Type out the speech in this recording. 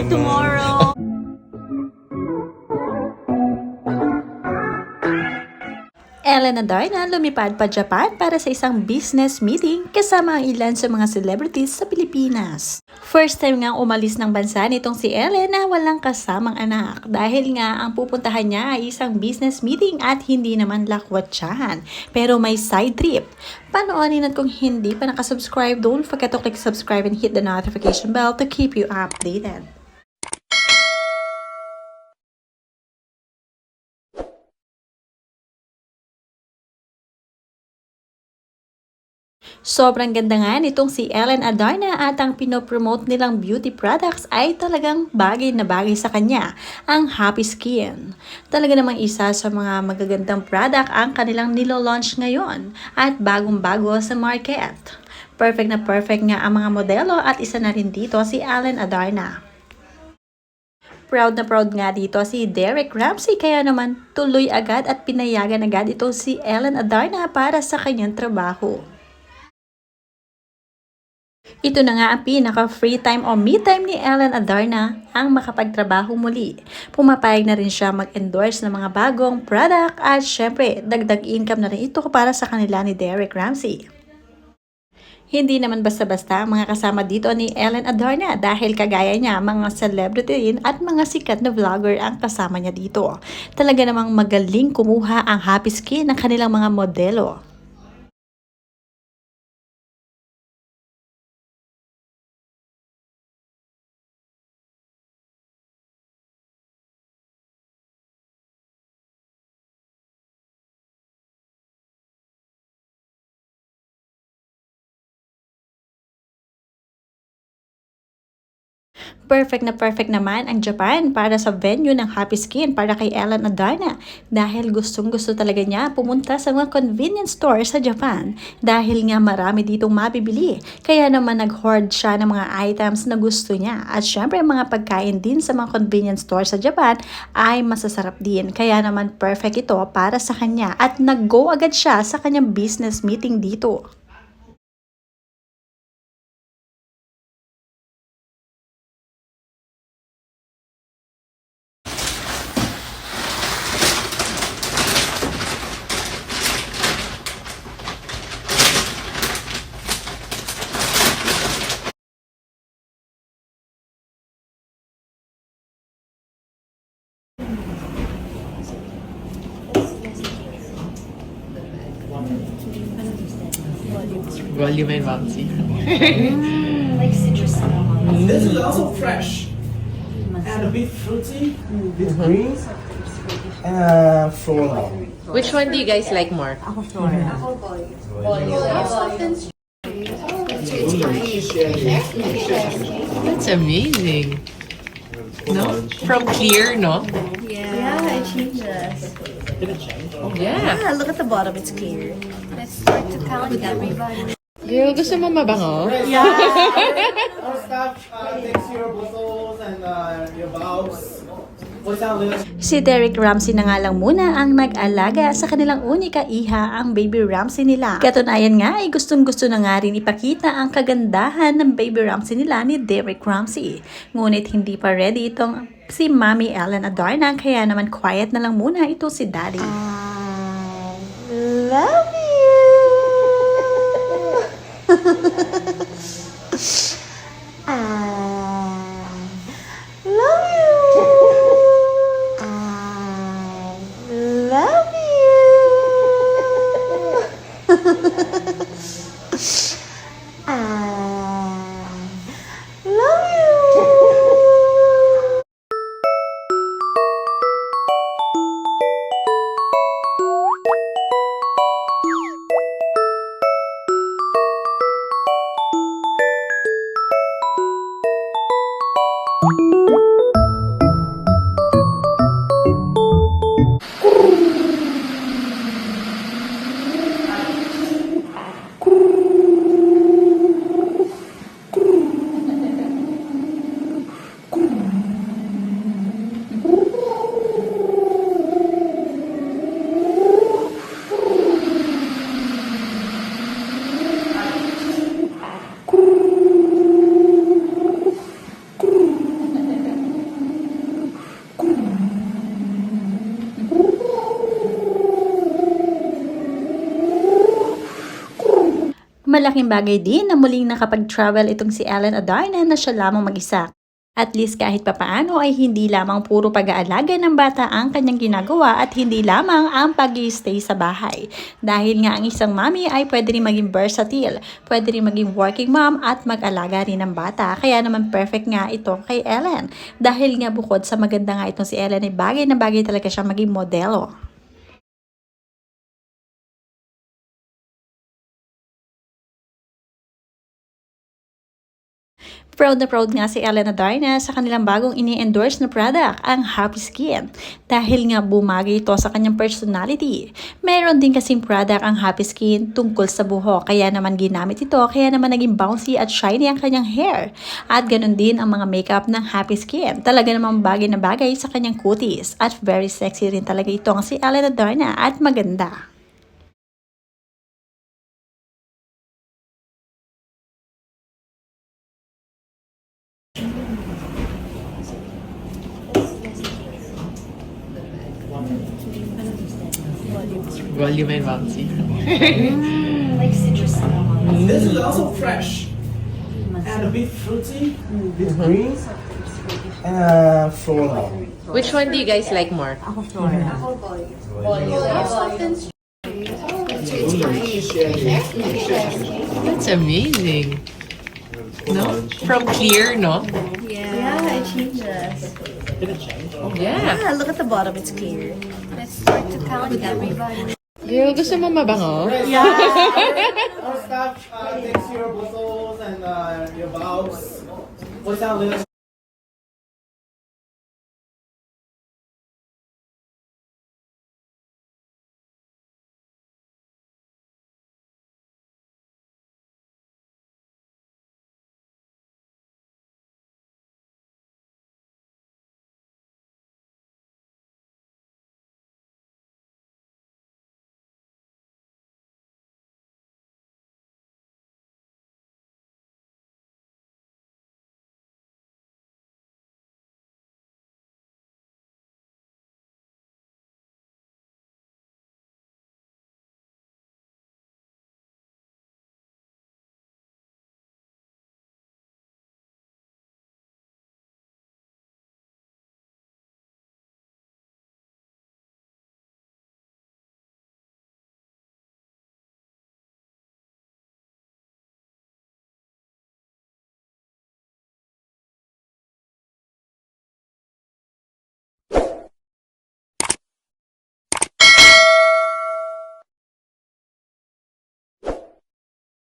tomorrow. Ellen Adarna lumipad pa Japan para sa isang business meeting kasama ang ilan sa mga celebrities sa Pilipinas. First time nga umalis ng bansa nitong si Ellen na walang kasamang anak dahil nga ang pupuntahan niya ay isang business meeting at hindi naman lakwatsahan pero may side trip. Panoorin at kung hindi pa nakasubscribe, don't forget to click subscribe and hit the notification bell to keep you updated. Sobrang ganda nga nitong si Ellen Adarna at ang pinopromote nilang beauty products ay talagang bagay na bagay sa kanya, ang Happy Skin. Talaga namang isa sa mga magagandang product ang kanilang nilo-launch ngayon at bagong-bago sa market. Perfect na perfect nga ang mga modelo at isa na rin dito si Ellen Adarna. Proud na proud nga dito si Derek Ramsey kaya naman tuloy agad at pinayagan agad ito si Ellen Adarna para sa kanyang trabaho. Ito na nga ang pinaka-free time o me time ni Ellen Adarna ang makapagtrabaho muli. Pumapayag na rin siya mag-endorse ng mga bagong product at syempre dagdag income na rin ito para sa kanila ni Derek Ramsey. Hindi naman basta-basta ang mga kasama dito ni Ellen Adarna dahil kagaya niya mga celebrity rin at mga sikat na vlogger ang kasama niya dito. Talaga namang magaling kumuha ang Happy Skin ng kanilang mga modelo. Perfect naman ang Japan para sa venue ng Happy Skin para kay Ellen Adarna dahil gustong-gusto talaga niya pumunta sa mga convenience store sa Japan dahil nga marami ditong mabibili. Kaya naman nag-hoard siya ng mga items na gusto niya at syempre mga pagkain din sa mga convenience store sa Japan ay masasarap din. Kaya naman perfect ito para sa kanya at nag-go agad siya sa kanyang business meeting dito. Volume and bouncy. Like citrus. This is also fresh and a bit fruity, a bit green, and floral. Which one do you guys like more? That's amazing. No? From clear, no? Yeah, it changes. Yeah. Yeah, look at the bottom, it's clear. Let's start to count everybody. Girl, gusto mo mabango? Our staff takes your bottles and your bags. Si Derek Ramsey na nga lang muna ang nag-alaga sa kanilang unika iha, ang baby Ramsey nila. Katunayan nga ay gustong-gusto na nga rin ipakita ang kagandahan ng baby Ramsey nila ni Derek Ramsey. Ngunit hindi pa ready itong si Mami Ellen Adarna kaya naman quiet na lang muna ito si Daddy. Love you! Love you! Love you! Malaking bagay din na muling nakapag-travel itong si Ellen Adarna na siya lamang mag-isa. At least kahit papaano ay hindi lamang puro pag-aalaga ng bata ang kanyang ginagawa at hindi lamang ang pag-i-stay sa bahay. Dahil nga ang isang mami ay pwede rin maging versatile, pwede rin maging working mom at mag-alaga rin ng bata. Kaya naman perfect nga ito kay Ellen. Dahil nga bukod sa maganda nga itong si Ellen ay bagay na bagay talaga siya maging modelo. Proud na proud nga si Ellen Adarna sa kanilang bagong ini-endorse na product, ang Happy Skin. Dahil nga bumagay ito sa kanyang personality. Meron din kasing product ang Happy Skin tungkol sa buhok. Kaya naman ginamit ito, kaya naman naging bouncy at shiny ang kanyang hair. At ganun din ang mga makeup ng Happy Skin. Talaga namang bagay na bagay sa kanyang kutis. At very sexy rin talaga ito ang si Ellen Adarna at maganda. Volume and bouncy. Like citrus. This is also fresh and a bit fruity, a bit green, and floral. Which one do you guys like more? That's amazing. No? From clear, no? Yeah, it changes. Yeah. Yeah, look at the bottom, it's clear. Let's start to count everybody. Girl, gusto mo mabango? Our staff takes your bottles and your bags. What's that list?